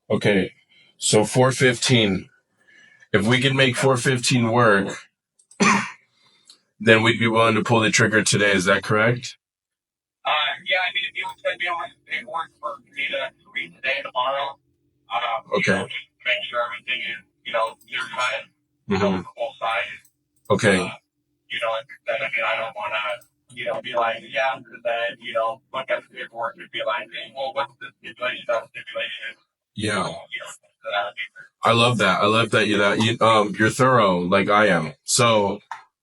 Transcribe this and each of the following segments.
Okay, so 415. If we can make 415 work, then we'd be willing to pull the trigger today. Is that correct? Yeah, I mean, if you would be able to paperwork for me to read today, tomorrow, Okay. make sure everything is, your time, Mm-hmm. the whole side. Okay. Like I said, I mean, I don't want to, be like, yeah, and then, look at the paperwork and be like, hey, well, what's the stipulation, that stipulation? Yeah. I love that. I love that you're thorough like I am. So,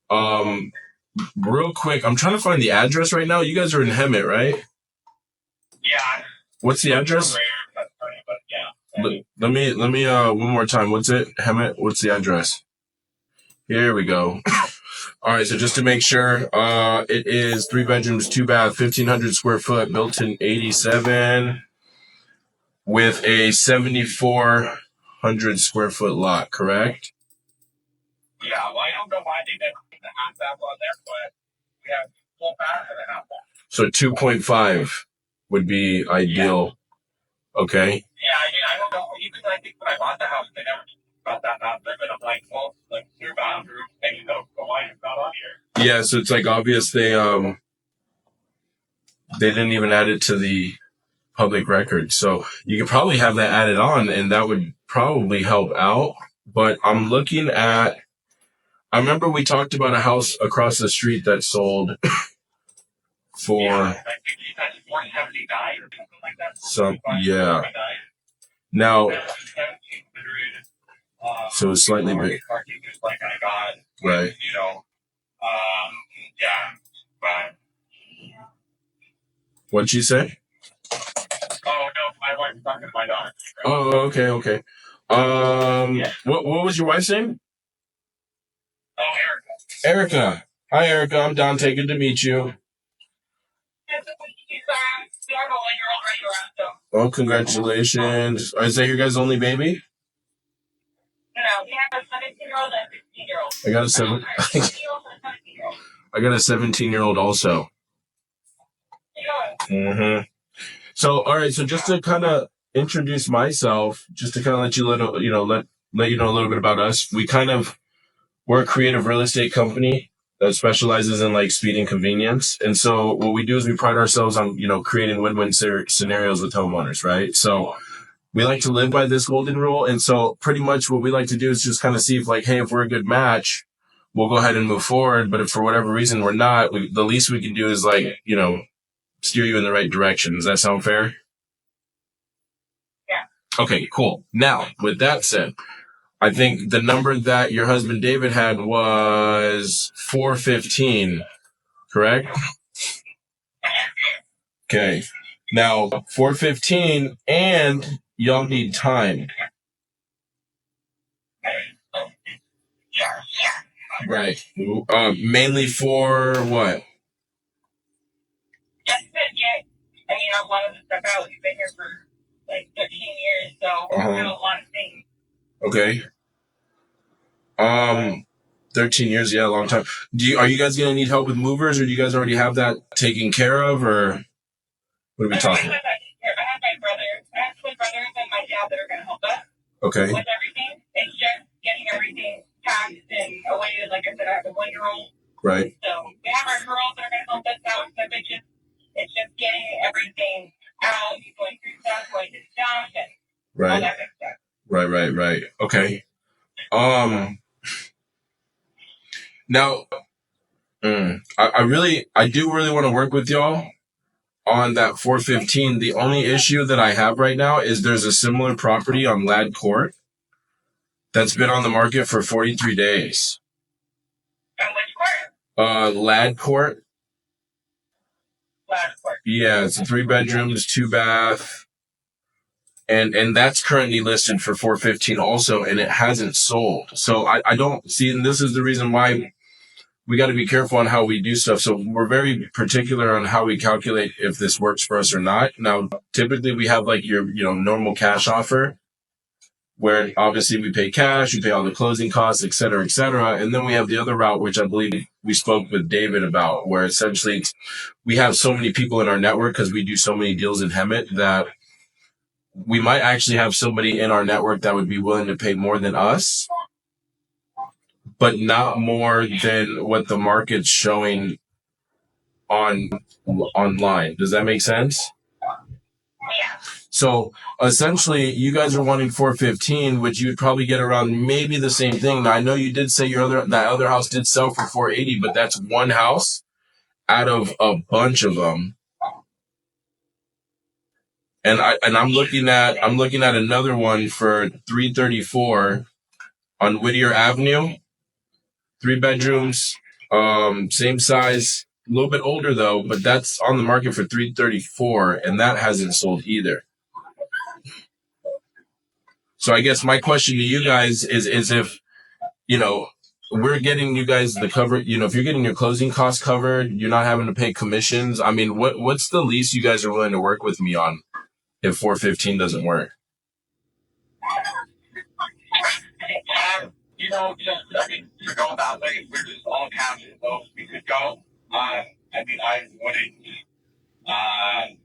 real quick, I'm trying to find the address right now. You guys are in Hemet, right? Yeah. What's the address? Let me one more time. What's it? Hemet, what's the address? Here we go. All right, so just to make sure, it is 3 bedrooms, 2 bath, 1,500 square foot, built in 87, with a 7,400 square foot lot, correct? Yeah, well, I don't know why they didn't put the half bath on there, but we have full bath and a half bath. So 2.5 would be ideal. Okay. Yeah, I don't know. Even I think when I bought the house, they never got that house. They're going to like, well, like your bathroom, and the line is not on here. Yeah, so it's like obvious they didn't even add it to the public record. So you could probably have that added on, and that would probably help out. But I'm looking at. I remember we talked about a house across the street that sold for. Yeah, I think that's 479 or something like that. Some yeah. Now, so it's slightly big. Like I got, right. Yeah, but. What'd you say? Oh no, my wife was talking to my daughter. Oh, okay. Yeah. What was your wife's name? Oh, Erica. Erica. Hi, Erica. I'm Dante. Good to meet you. Oh, congratulations. Is that your guys' only baby? No, we have a 17-year-old and a 15-year-old. I got a 17-year-old also. Mm-hmm. So, all right. So just to kind of introduce myself, just to kind of let you know a little bit about us. We're a creative real estate company that specializes in like speed and convenience. And so what we do is we pride ourselves on, creating win-win scenarios with homeowners, right? So we like to live by this golden rule. And so pretty much what we like to do is just kind of see if like, hey, if we're a good match, we'll go ahead and move forward. But if for whatever reason we're not, the least we can do is like, steer you in the right direction. Does that sound fair? Yeah. Okay, cool. Now, with that said, I think the number that your husband David had was 415, correct? Okay. Now, 415, and y'all need time. Right. Mainly for what? Just to get, I wanted to step out. We've been here for like 13 years, so we have a lot of things. Okay. 13 years, yeah, a long time. Are you guys gonna need help with movers, or do you guys already have that taken care of, or what are we talking? I have my brothers. I have twin brothers and my dad that are gonna help us. Okay. With everything. It's just getting everything packed and away. Like I said, I have a 1-year-old. Right. So we have our girls that are gonna help us out. It's just getting everything out, going through stuff, going to stuff, and all that good stuff. Right. Okay. Now, I do really want to work with y'all on that 415. The only issue that I have right now is there's a similar property on Lad Court that's been on the market for 43 days. On which court? Lad Court. Lad Court. Yeah, it's 3 bedrooms, 2 bath. And that's currently listed for 415 also, and it hasn't sold. So I don't see, and this is the reason why we got to be careful on how we do stuff. So we're very particular on how we calculate if this works for us or not. Now, typically we have like your, normal cash offer where obviously we pay cash, we pay all the closing costs, et cetera, et cetera. And then we have the other route, which I believe we spoke with David about, where essentially we have so many people in our network because we do so many deals in Hemet that we might actually have somebody in our network that would be willing to pay more than us, but not more than what the market's showing on online. Does that make sense? Yeah. So essentially, you guys are wanting 415, which you would probably get around maybe the same thing. Now, I know you did say that other house did sell for 480, but that's one house out of a bunch of them. And I'm looking at another one for 334 on Whittier Avenue, 3 bedrooms, same size, a little bit older though, but that's on the market for 334, and that hasn't sold either. So I guess my question to you guys is if, we're getting you guys the cover, if you're getting your closing costs covered, you're not having to pay commissions. I mean, what's the least you guys are willing to work with me on if 415 doesn't work? To go that way, we're just all cash as low as we could go. I wouldn't, I,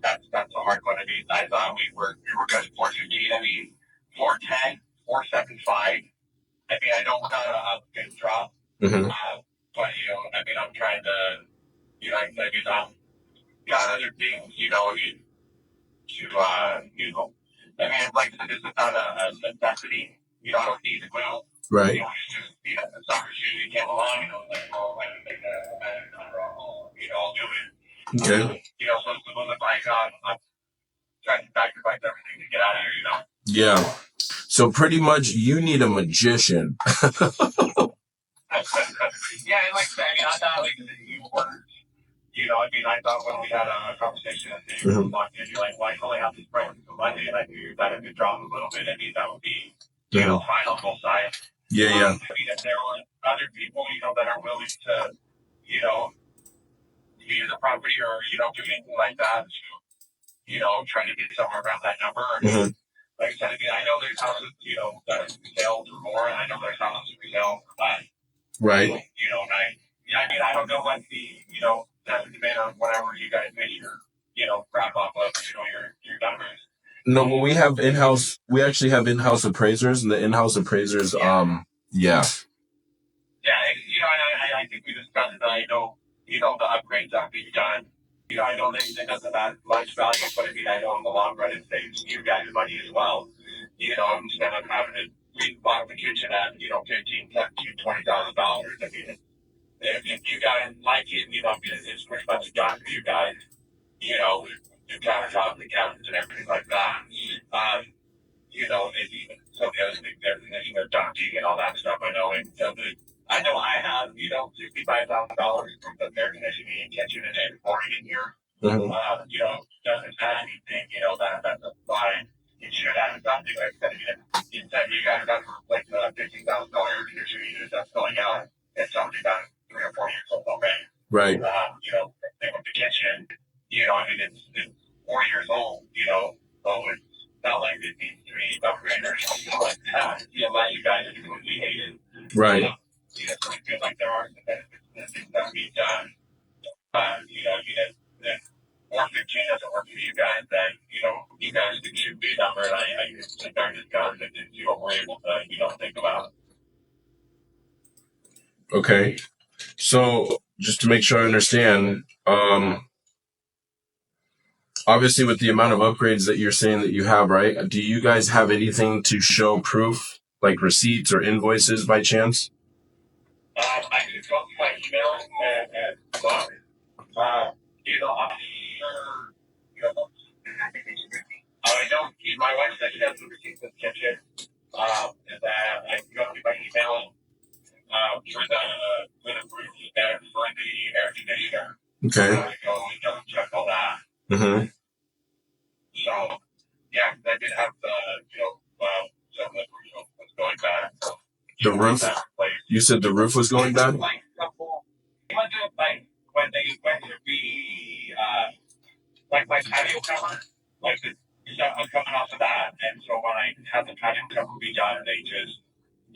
that's a hard one. I thought we were good at 415. 410, 475. I don't want a good drop. Mm-hmm. But, I'm trying to, I'm got other things, like, this is not a necessity. I don't need to go. Right. It's just, the soccer shoes came along, I'll do it. Okay. So it's a little bit like, I'm trying to sacrifice everything to get out of here, Yeah. So pretty much you need a magician. Yeah, and like I said, I thought you were, I thought when we had a conversation, you were like, well, I only have this price until Monday, and I knew that if it dropped a little bit, that would be, fine on both sides. Yeah. If there are other people, that are willing to, use the property or, do anything like that, trying to get somewhere around that number. Mm-hmm. Like I said, I know there's houses, that are sale for more, and I know there's houses for sale for less. Right. I don't know what the, that's depending on whatever you guys make your, crap off of, your numbers. No, well, we actually have in-house appraisers, and the in-house appraisers, yeah. Yeah, I think we discussed that. I know, the upgrades that we've done. I know they doesn't add much value, but I know in the long run it saves you guys money as well. Instead of having to remodel the kitchen at, $15,000, $20,000. If you guys like it, it's pretty much done for you guys. The countertops, the cabinets, and everything like that. And even some of the other things, everything, ducting and all that stuff. I know, and I know I have, $65,000 from the air conditioning and kitchen and everything in here. Mm-hmm. Doesn't add anything, that's fine. It should add something like that. Instead, you guys got like $15,000 air conditioning unit that's going out. It's something that 3 or 4 years old already. Right. Thing with the kitchen, it's 4 years old, so it's not like it needs to be upgraded or something like that. Like you guys are doing, hate it. Right. So I feel like there are some benefits to things that can be done. That 415 doesn't work for you guys, then, you guys can shoot me a number and I can sit there and discuss it and see what we're able to, think about. Okay. So just to make sure I understand, obviously with the amount of upgrades that you're saying that you have, right? Do you guys have anything to show proof, like receipts or invoices by chance? I could go through my email and look. I'm sure, I don't, my wife said she has the receipts in the kitchen. And that I can go through my email for the roof and for the air conditioner. Okay. I go and double check all that. Mm-hmm. So, yeah, I did have some of the roof was going bad. So, The roof? You said the roof was going bad? Like when they went to be, like my patio cover, like the stuff was coming off of that, and so when I had the patio cover be done, they just,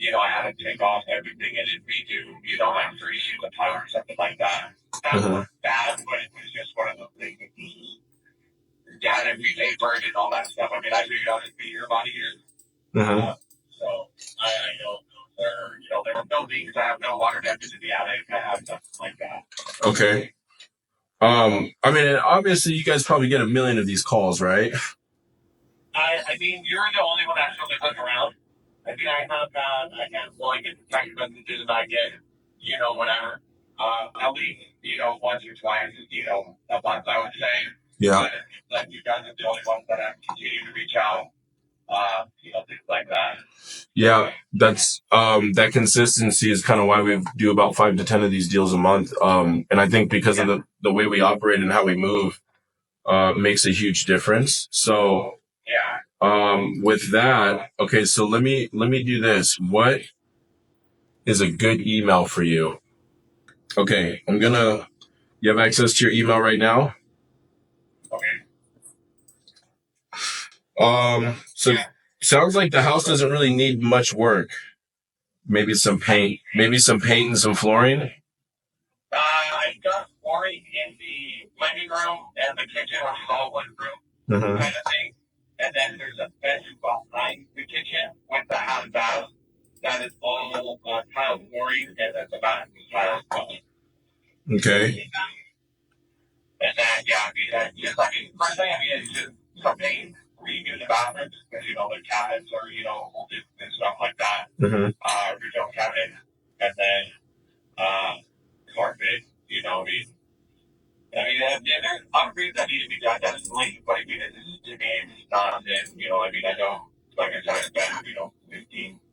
I had to take off everything and then redo, like reissue the tire or something like that. That was bad, but it was just one of those things. yeah, and we pay for it and all that stuff. I mean, I figured out it'd be here about a year. So I know there were no leaks. I have no water depth in the attic. I have nothing like that. Okay. I mean, and obviously you guys probably get a million of these calls, right? I mean, you're the only one that's really looking around. I mean, I have I have like text messages and I get, whatever. At least, once or twice, a month, I would say. Yeah. But like you guys are the only ones that have continued to reach out. Things like that. Yeah, that's that consistency is kind of why we do about 5 to 10 of these deals a month. And I think because of the way we operate and how we move, makes a huge difference. So with that, okay, so let me do this. What is a good email for you? Okay, you have access to your email right now? So sounds like the house doesn't really need much work. Maybe some paint and some flooring. I've got flooring in the living room and the kitchen, which is all one room kind of thing. And then there's a bedroom behind the kitchen with the half bath that is all tile flooring, and that's about tile flooring. Okay. And then, just first thing, it's just some paint, redo the bathrooms, because, the cabinets are, old and stuff like that. Redo cabinet. And then, carpet, there's upgrades that need to be done, definitely, but I mean, it's to me, it's not, and, I know, like I said, I spent, $15,000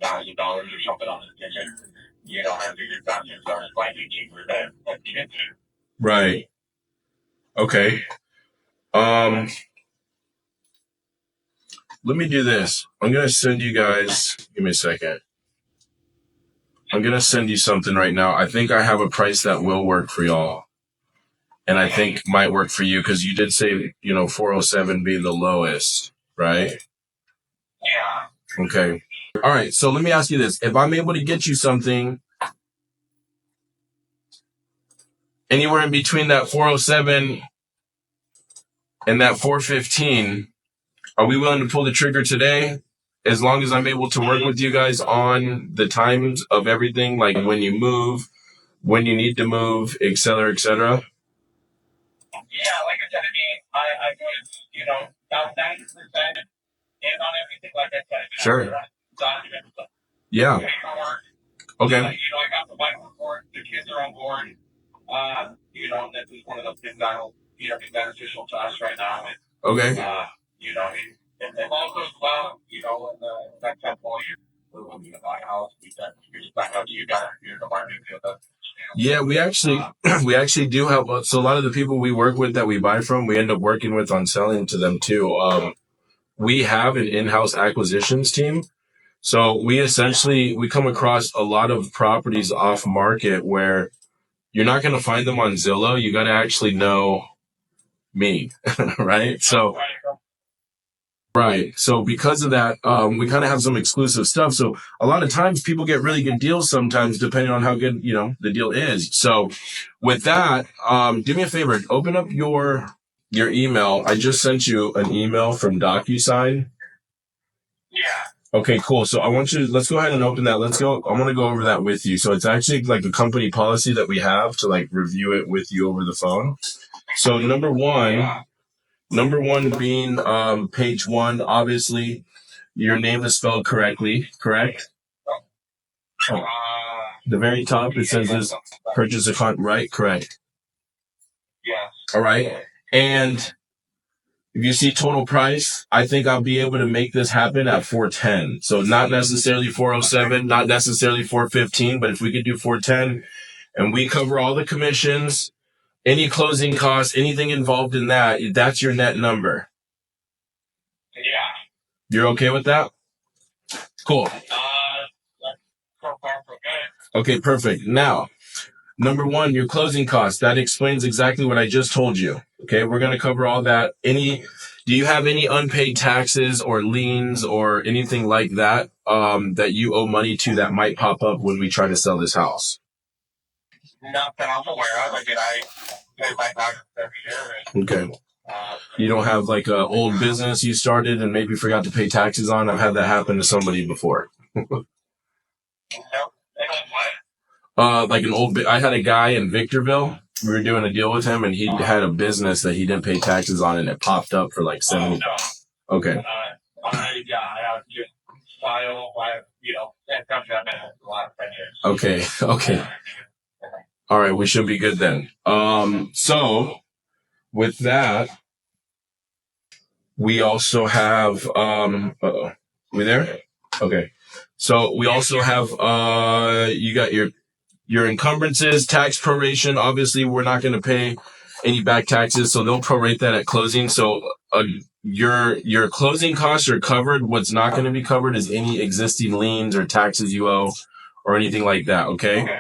or something on the kitchen. I figured bathrooms are slightly cheaper than a kitchen. Right. Okay. Let me do this. I'm going to send you guys, give me a second. I'm going to send you something right now. I think I have a price that will work for y'all. And I think might work for you because you did say, 407 being the lowest, right? Yeah. Okay. All right. So let me ask you this. If I'm able to get you something anywhere in between that 407 and that 415, are we willing to pull the trigger today? As long as I'm able to work with you guys on the times of everything, like when you move, when you need to move, et cetera, et cetera. Yeah, like I said, I was, about 90% in on everything, like I said. Sure. Yeah. Okay. I got the wife on board, the kids are on board. This is one of those things that'll, be beneficial to us right now. And, okay. If all goes well, in the next couple of years, we're looking to buy a house. We just back out to you guys, the market with us. Yeah, we actually do have, so a lot of the people we work with that we buy from, we end up working with on selling to them too. We have an in-house acquisitions team. So we come across a lot of properties off market where you're not going to find them on Zillow. You got to actually know me, right? So, right. So because of that, we kind of have some exclusive stuff. So a lot of times people get really good deals sometimes depending on how good, the deal is. So with that, do me a favor, open up your email. I just sent you an email from DocuSign. Yeah. Okay, cool. So let's go ahead and open that. I want to go over that with you. So it's actually like a company policy that we have to like review it with you over the phone. So number one being, page 1, obviously your name is spelled correctly, correct? The very top, it says this purchase account, right? Correct. Yeah. All right. And if you see total price, I think I'll be able to make this happen at 410. So not necessarily 407, not necessarily 415, but if we could do 410 and we cover all the commissions, any closing costs, anything involved in that, that's your net number. Yeah. You're okay with that? Cool. Okay, perfect. Now, number 1, your closing costs. That explains exactly what I just told you. Okay, we're going to cover all that. Do you have any unpaid taxes or liens or anything like that that you owe money to that might pop up when we try to sell this house? Not that I'm aware of. I pay my taxes every year. Okay. You don't have like a old business you started and maybe forgot to pay taxes on. I've had that happen to somebody before. Like an old, I had a guy in Victorville. We were doing a deal with him, and he had a business that he didn't pay taxes on, and it popped up for like 70. Okay. Okay. Okay. All right. We should be good then. So with that, we also have, uh-oh. We there? Okay. So we also have, you got your encumbrances, tax proration. Obviously, we're not going to pay any back taxes, so they'll prorate that at closing. So your closing costs are covered. What's not going to be covered is any existing liens or taxes you owe or anything like that. Okay.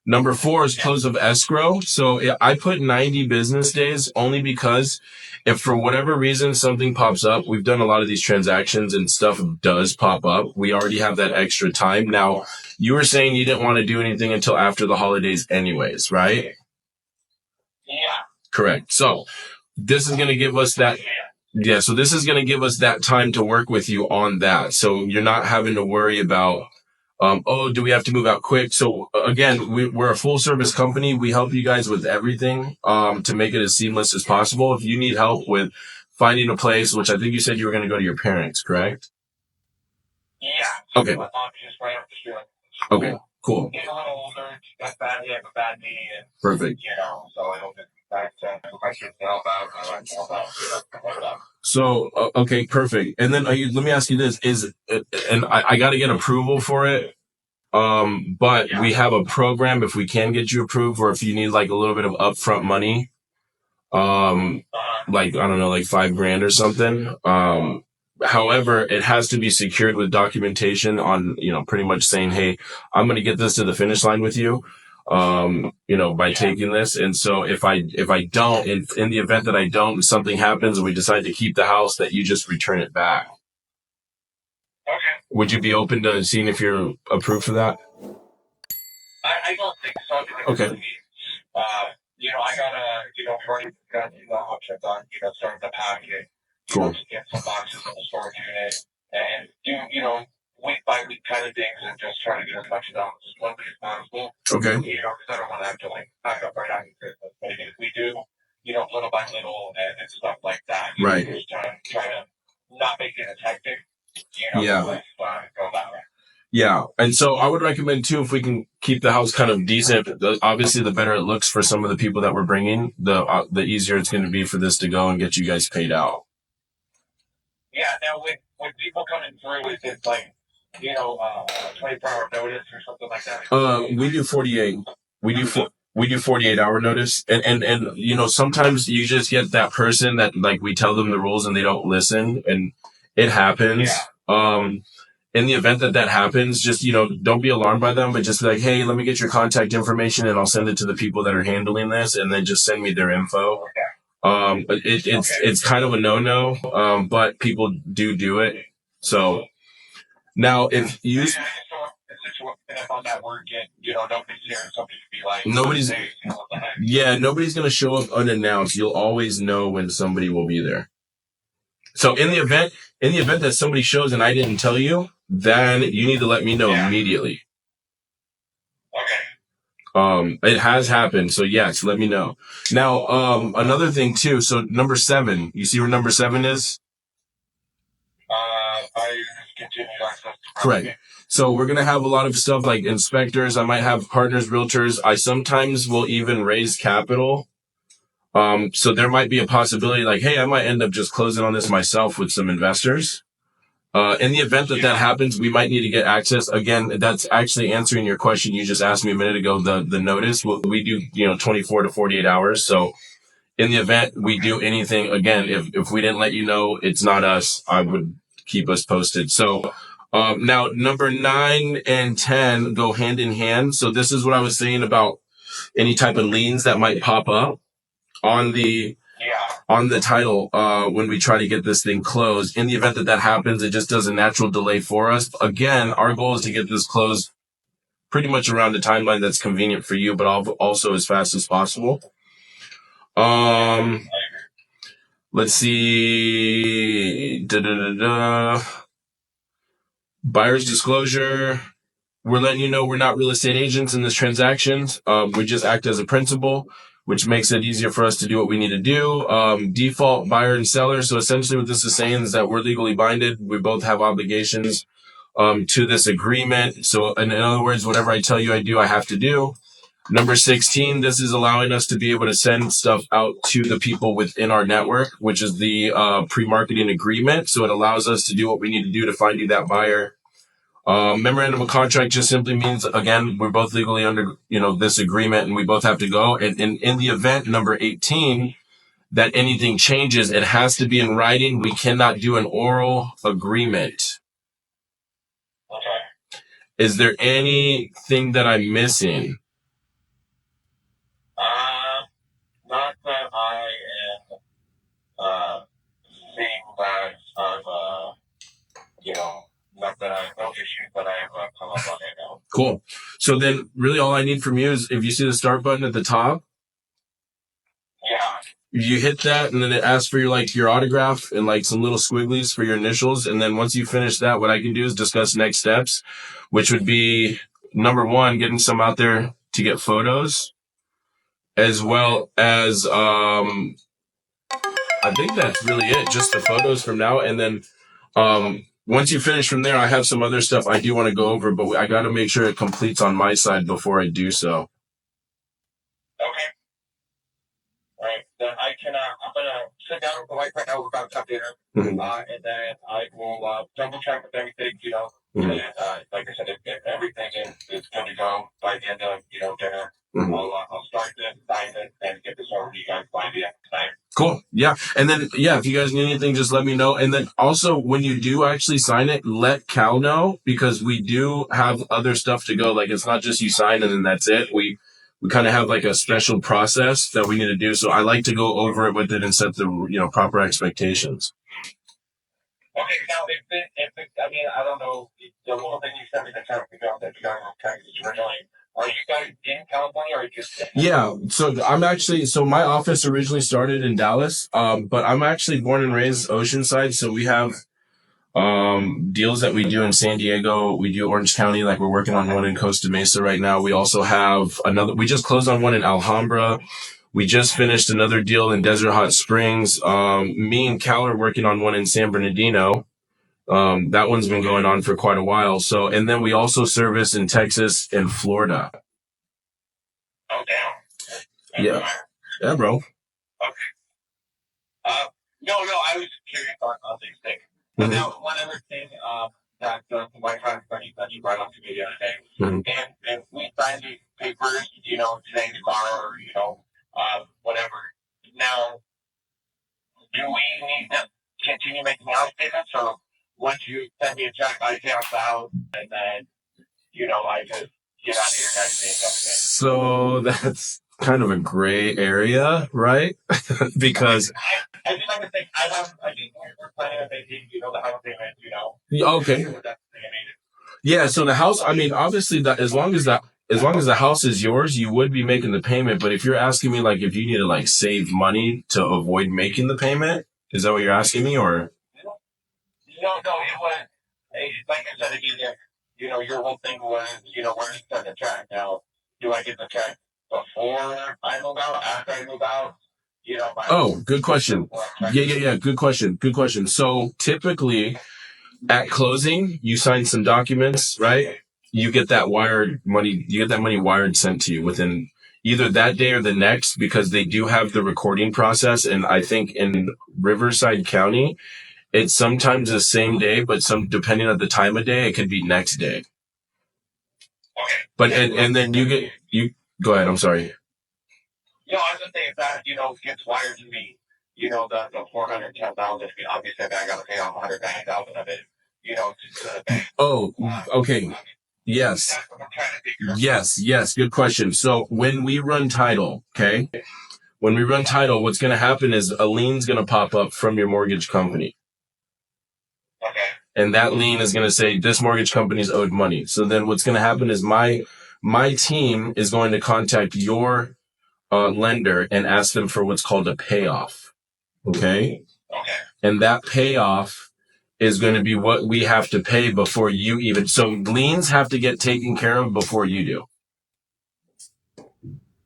Number 4 is close of escrow. So I put 90 business days only because if for whatever reason something pops up, we've done a lot of these transactions and stuff does pop up. We already have that extra time. Now, you were saying you didn't want to do anything until after the holidays anyways, right? Yeah. Correct. So this is going to give us that. Yeah. So this is going to give us that time to work with you on that. So you're not having to worry about do we have to move out quick? So again, we're a full service company. We help you guys with everything to make it as seamless as possible. If you need help with finding a place, which I think you said you were going to go to your parents, correct? Yeah. Okay. My mom just right up the street. Okay. Cool. He's a little older. Got bad. He has a bad knee. And, perfect. So it'll just back to questions to help out. I like to help out. So okay, perfect. And then let me ask you this: and I got to get approval for it. But we have a program if we can get you approved, or if you need like a little bit of upfront money, like I don't know, like $5,000 or something. However, it has to be secured with documentation on, pretty much saying, hey, I'm going to get this to the finish line with you, by taking this. And so if I don't, in the event that I don't, something happens and we decide to keep the house, that you just return it back. Okay. Would you be open to seeing if you're approved for that? I don't think so. Okay. I gotta, already got the options on, starting to pack it. Cool. Get some boxes in the storage unit and do, week by week kind of things and just try to get as much done as quickly as possible. Okay. Because I don't want to have to pack up right after Christmas. But if we do, little by little and stuff like that. Right. Just try to not make it as hectic. Yeah. Go that way. Yeah. And so I would recommend too, if we can keep the house kind of decent, obviously the better it looks for some of the people that we're bringing, the easier it's going to be for this to go and get you guys paid out. Yeah. Now with people coming through, is it like, 24-hour notice or something like that? We do 48. We do 48-hour notice. And sometimes you just get that person that like we tell them the rules and they don't listen, and it happens. Yeah. In the event that happens, just, don't be alarmed by them, but just be like, hey, let me get your contact information and I'll send it to the people that are handling this, and then just send me their info. Okay. It's kind of a no-no, but people do it. So now if you... On that word yet, nobody's there, somebody should be like, nobody's going to show up unannounced. You'll always know when somebody will be there. So in the event that somebody shows and I didn't tell you, then you need to let me know immediately. Okay. It has happened. So yes, let me know. Now, another thing too. So number 7, you see where number 7 is? I continue access. Correct. So we're going to have a lot of stuff like inspectors. I might have partners, realtors. I sometimes will even raise capital. So there might be a possibility like, hey, I might end up just closing on this myself with some investors. In the event that happens, we might need to get access. Again, that's actually answering your question you just asked me a minute ago, the notice. We do, 24 to 48 hours. So in the event we do anything, again, if we didn't let you know, it's not us. I would keep us posted. So, now number 9 and 10 go hand in hand. So this is what I was saying about any type of liens that might pop up on the title when we try to get this thing closed. In the event that happens, it just does a natural delay for us. Again, our goal is to get this closed pretty much around the timeline that's convenient for you, but also as fast as possible. let's see. Buyer's disclosure. We're letting you know we're not real estate agents in this transaction. We just act as a principal, which makes it easier for us to do what we need to do. Default buyer and seller. So essentially what this is saying is that we're legally binded. We both have obligations to this agreement. So in other words, whatever I tell you I do, I have to do. Number 16, this is allowing us to be able to send stuff out to the people within our network, which is the pre-marketing agreement. So it allows us to do what we need to do to find you that buyer. Memorandum of contract just simply means, again, we're both legally under, this agreement and we both have to go. And in the event, number 18, that anything changes, it has to be in writing. We cannot do an oral agreement. Okay. Is there anything that I'm missing? Not that I am seeing that not that I have no issues that I have come up on it now. Cool. So then really all I need from you is if you see the start button at the top, yeah, you hit that and then it asks for your autograph and some little squigglies for your initials. And then once you finish that, what I can do is discuss next steps, which would be number 1, getting some out there to get photos, as well as, I think that's really it. Just the photos from now. And then, once you finish from there, I have some other stuff I do want to go over, but I got to make sure it completes on my side before I do so. Okay. All right. Then I'm gonna sit down with the wife right now. We're about to have dinner. Mm-hmm. And then I will double check with everything, Mm-hmm. And like I said, if everything is good to go by the end of dinner, Mm-hmm. I'll start this, sign it, and get this over to you guys by the end of tonight. Cool. Yeah. And then, if you guys need anything, just let me know. And then also when you do actually sign it, let Cal know, because we do have other stuff to go. Like, it's not just you sign and then that's it. We kind of have a special process that we need to do. So I like to go over it with it and set the, proper expectations. Okay, now I don't know, the little thing you sent me that kind of figure out that you guys are Texas originally. Are you guys in California or are you just? Yeah, so my office originally started in Dallas, but I'm actually born and raised Oceanside. So we have deals that we do in San Diego. We do Orange County, we're working on one in Costa Mesa right now. We also have we just closed on one in Alhambra. We just finished another deal in Desert Hot Springs. Me and Cal are working on one in San Bernardino. That one's been going on for quite a while. So, and then we also service in Texas and Florida. Oh, damn. Yeah. Yeah, bro. Okay. No, I was just curious on these things. But now, one other thing that the White House that you brought up to me the other day, and if we sign these papers, today, tomorrow, or, whatever, now, do we need to continue making house payments? So once you send me a check, I pay off the house, and then, I just get out of your guys' paying. So that's kind of a gray area, right? Because I just like to think I think we're planning on making, the house payment, okay. Yeah, so the house, obviously that as long as the house is yours, you would be making the payment. But if you're asking me if you need to save money to avoid making the payment, is that what you're asking me, or? No, it was like I said again, your whole thing was, where to send the check. Now, do I get the check before I move out, after I move out? Oh, good question. Yeah. Good question. So typically at closing, you sign some documents, right? You get that money wired sent to you within either that day or the next, because they do have the recording process. And I think in Riverside County, it's sometimes the same day, but depending on the time of day, it could be next day. Okay. But, and then you go ahead. I'm sorry. I was just saying that, gets wired to me, the $410,000, obviously I got to pay off $190,000 of it, to the bank. Oh, okay. Yes. Yes. Good question. So when we run title, what's going to happen is a lien's going to pop up from your mortgage company. Okay. And that lien is going to say this mortgage company's owed money. So then what's going to happen is my team is going to contact your lender and ask them for what's called a payoff. Okay. Okay. And that payoff is going to be what we have to pay before you even. So liens have to get taken care of before you do.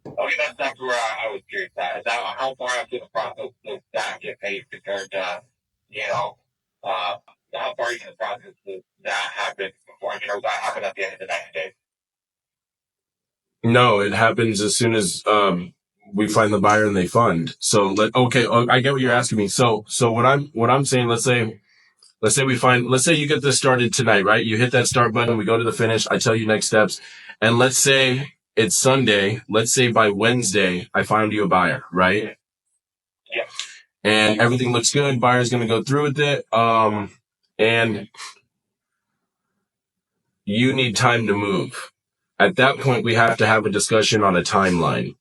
Okay, that's where I was curious at. Is that how far after the process does that get paid compared to, you know, uh, how far into the process does that happen before, does that happen at the end of the 90 days? No, it happens as soon as we find the buyer and they fund. So I get what you're asking me. So what I'm saying, let's say you get this started tonight, right? You hit that start button, we go to the finish, I tell you next steps. And let's say it's Sunday, let's say by Wednesday, I find you a buyer, right? Yeah. And everything looks good, buyer's going to go through with it. And you need time to move. At that point, we have to have a discussion on a timeline.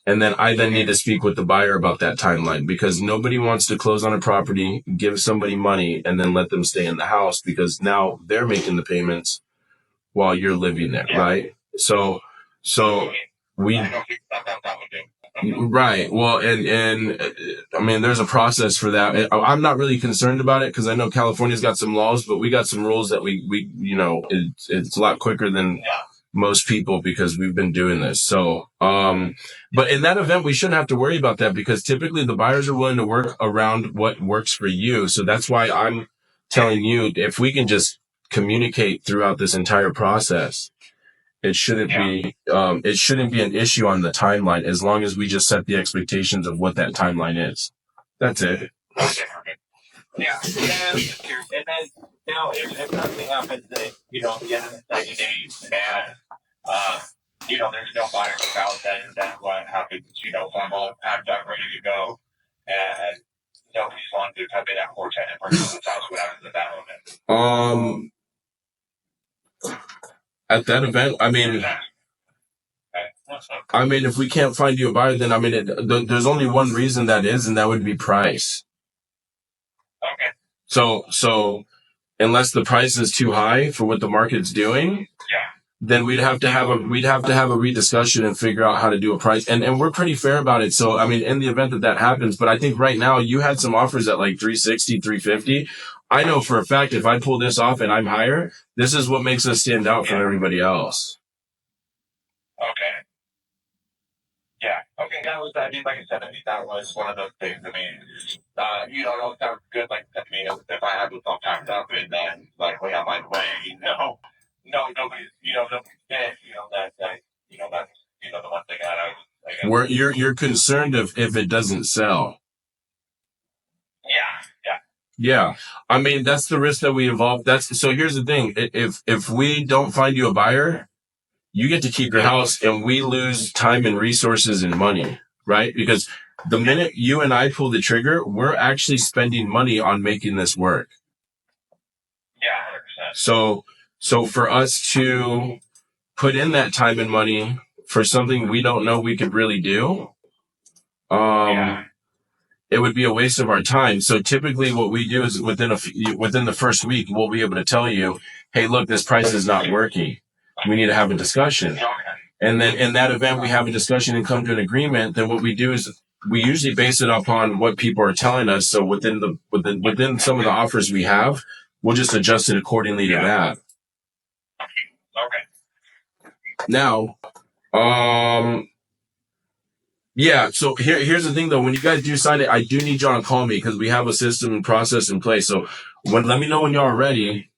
And then I need to speak with the buyer about that timeline, because nobody wants to close on a property, give somebody money, and then let them stay in the house because now they're making the payments while you're living there, right? So we, right. Well, and I mean, there's a process for that. I'm not really concerned about it because I know California's got some laws, but we got some rules that it's a lot quicker than most people because we've been doing this. So, but in that event, we shouldn't have to worry about that because typically the buyers are willing to work around what works for you. So that's why I'm telling you, if we can just communicate throughout this entire process, it shouldn't be an issue on the timeline as long as we just set the expectations of what that timeline is. That's it. Yeah. Yeah, I'm just curious. And then, if something happens that, at the end of the 90 days and, uh, there's no buyer about then what happens, if I'm all packed up, ready to go, and nobody's wanting to come in at 410 and purchase this house, what happens at that moment? At that event, if we can't find you a buyer, then there's only one reason that is, and that would be price. Okay. So unless the price is too high for what the market's doing, then we'd have to have a rediscussion and figure out how to do a price. And we're pretty fair about it. So, in the event that happens, but I think right now you had some offers at like 360, 350. I know for a fact if I pull this off and I'm higher, this is what makes us stand out from everybody else. Okay. Yeah. Okay. Like I said, that was one of those things. It always sounds good. Like, if I had myself packed up and then, like, we have my way, nobody's, dead, that's the one thing Where you're concerned if it doesn't sell. Yeah. That's the risk that we involve. So here's the thing. If we don't find you a buyer, you get to keep your house and we lose time and resources and money, right? Because the minute you and I pull the trigger, we're actually spending money on making this work. Yeah, 100%. So for us to put in that time and money for something we don't know we could really do, it would be a waste of our time. So typically what we do is within the first week, we'll be able to tell you, hey, look, this price is not working. We need to have a discussion. And then in that event, we have a discussion and come to an agreement. Then what we do is we usually base it upon what people are telling us. So within some of the offers we have, we'll just adjust it accordingly to that. Okay. Now, yeah. So here's the thing though. When you guys do sign it, I do need y'all to call me because we have a system and process in place. So let me know when y'all are ready,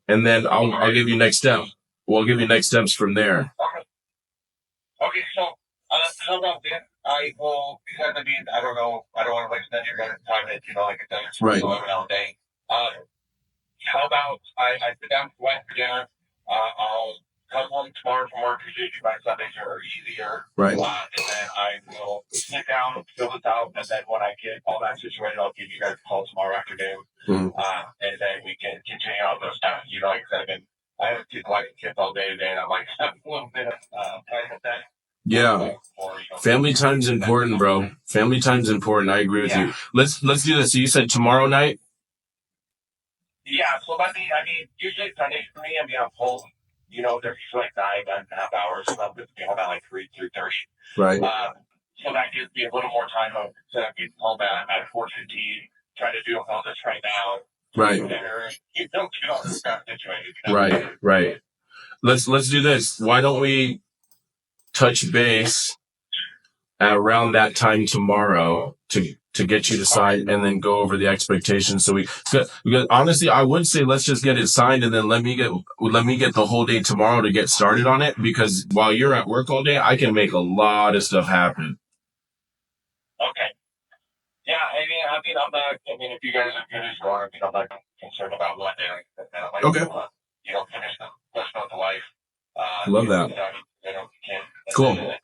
and then I'll give you next step. We'll give you next steps from there. Okay. So, how about this? Because I don't know, I don't want to waste any of your guys' time. Like I said, it's Right. 11 all day. How about I sit down with dinner? I'll come home tomorrow from work because usually my Sundays are easier. Right. And then I will sit down, fill this out, and then when I get all that situated, I'll give you guys a call tomorrow afternoon. Mm-hmm. And then we can continue on those times. Like I said, I have two kids all day today, and I'm like, have a little bit of time with that. Yeah. Family time's important, bro. Family time's important. I agree with you. Let's do this. So you said tomorrow night? Yeah, so usually Sundays for me, I'm home. They're usually like 9.5 hours. So I'm about like 3:30. Right. So that gives me a little more time of instead of getting home at 4:15, trying to do all this right now. Right. You don't get all this stuff situated. You know? Right. Let's do this. Why don't we touch base at around that time tomorrow to get you to sign and then go over the expectations. So because honestly, I would say let's just get it signed and then let me get the whole day tomorrow to get started on it, because while you're at work all day, I can make a lot of stuff happen. Okay. Yeah, I'm not. I mean, if you guys are good as you are, I'm not concerned about one day. Okay. Finish the rest of the life. Love that. Cool.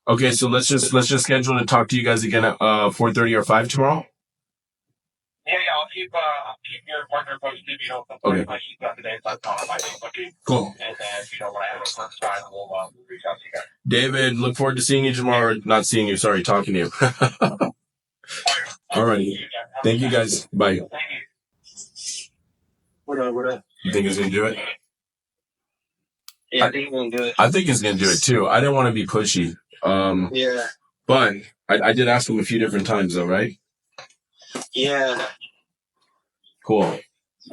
Okay, so let's just schedule to talk to you guys again at 4:30 or 5 tomorrow. Yeah, I'll keep your partner posted. Okay. My sheet up today. That's all my looking. Cool. And then when I have a first time, we'll reach out to you guys. David, look forward to seeing you tomorrow. Not seeing you, sorry, talking to you. All right. Thank you guys. Bye. Thank you. What up? You think he's gonna do it? Yeah, I think he's gonna do it. I think he's gonna do it too. I didn't want to be pushy. Yeah. But I did ask him a few different times though, right? Yeah. Cool.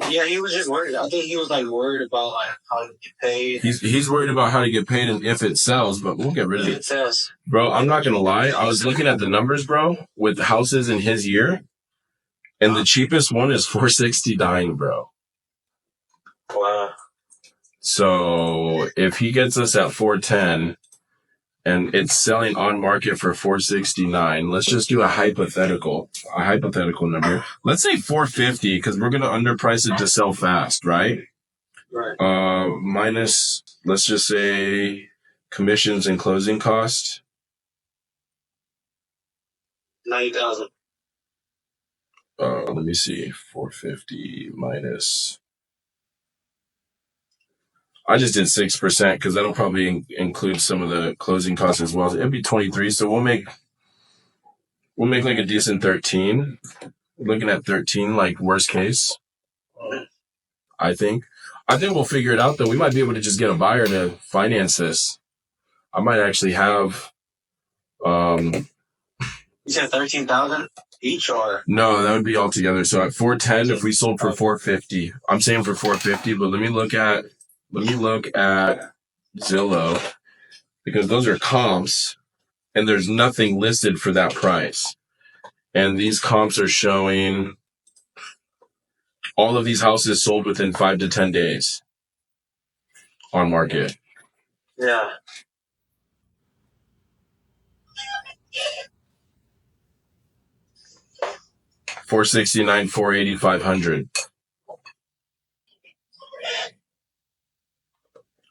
Yeah, he was just worried. I think he was worried about how to get paid. He's worried about how to get paid and if it sells, but we'll get rid of it. If it sells. Bro, I'm not gonna lie. I was looking at the numbers, bro, with houses in his year, and the cheapest one is 469, bro. Wow. So if he gets us at 410 and it's selling on market for 469, let's just do a hypothetical number. Let's say 450, because we're gonna underprice it to sell fast, right? Right. Minus, let's just say, commissions and closing costs. 90,000. Let me see. 450 minus. I just did 6% because that'll probably include some of the closing costs as well. It'd be 23, so we'll make like a decent 13. We're looking at 13, like worst case. I think we'll figure it out though. We might be able to just get a buyer to finance this. I might actually have. You said 13,000 each, or no? That would be all together. So at 410, if we sold for 450, I'm saying for 450. But let me look at Zillow, because those are comps, and there's nothing listed for that price. And these comps are showing all of these houses sold within 5 to 10 days on market. Yeah. $469, $480, $500.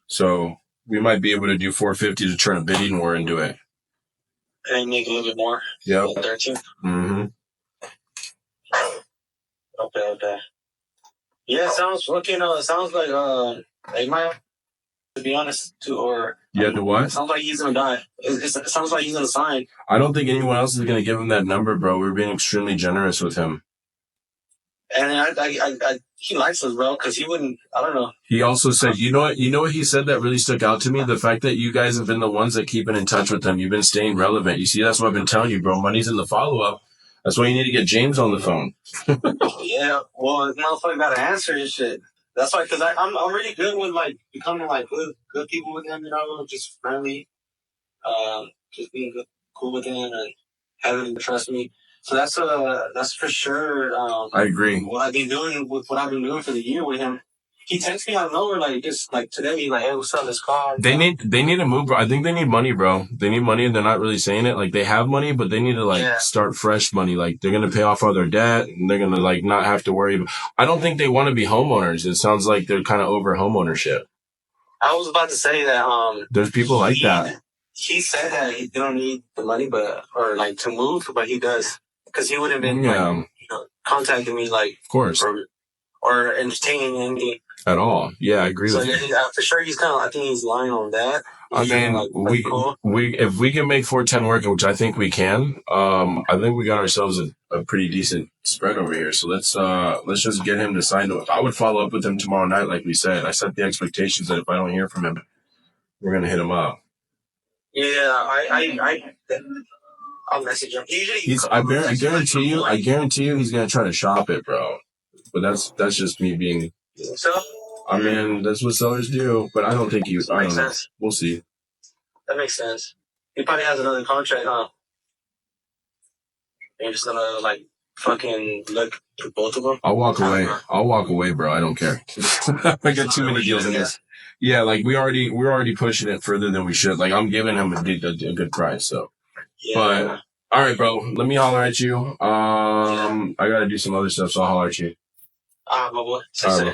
So we might be able to do 450 to turn a bidding war into it. And make a little bit more. Yep. 13. Mm-hmm. Okay. Yeah, it sounds like they might have to be honest to, or to what? It sounds like he's gonna die. It sounds like he's gonna sign. I don't think anyone else is gonna give him that number, bro. We're being extremely generous with him. And he likes us, bro, because he wouldn't. I don't know. He also said, you know what he said that really stuck out to me? The fact that you guys have been the ones that keep in touch with them. You've been staying relevant. You see, that's what I've been telling you, bro. Money's in the follow-up. That's why you need to get James on the phone. Yeah, well, motherfucker got to answer his shit. That's why, because I'm really good with becoming good people with him, just friendly, just being cool with him and having him trust me. So that's for sure. I agree. What I've been doing for the year with him. He texts me out of nowhere, just today, hey, what's up, this car? They need to move, bro. I think they need money, bro. They need money, and they're not really saying it. They have money, but they need to start fresh money. They're gonna pay off all their debt, and they're gonna not have to worry. I don't think they want to be homeowners. It sounds like they're kind of over homeownership. I was about to say that. There's people like that. He said that he don't need the money, to move, but he does, because he wouldn't have been contacting me of course, or entertaining anything at all. Yeah, I agree with you. For sure, he's I think he's lying on that. I mean, cool. If we can make 410 work, which I think we can, I think we got ourselves a pretty decent spread over here. So let's just get him to sign it. I would follow up with him tomorrow night, like we said. I set the expectations that if I don't hear from him, we're gonna hit him up. Yeah, I'll message him. I guarantee you, he's gonna try to shop it, bro. But that's just me being. So, I mean, that's what sellers do. But I don't think I don't know. We'll see. That makes sense. He probably has another contract, huh? You're just gonna like fucking look at both of them. I'll walk away, bro. I don't care. I got too many deals in this. Yeah, like we're already pushing it further than we should. Like I'm giving him a good price. So, Yeah. But all right, bro. Let me holler at you. I gotta do some other stuff, so I'll holler at you. My boy. All right, bro.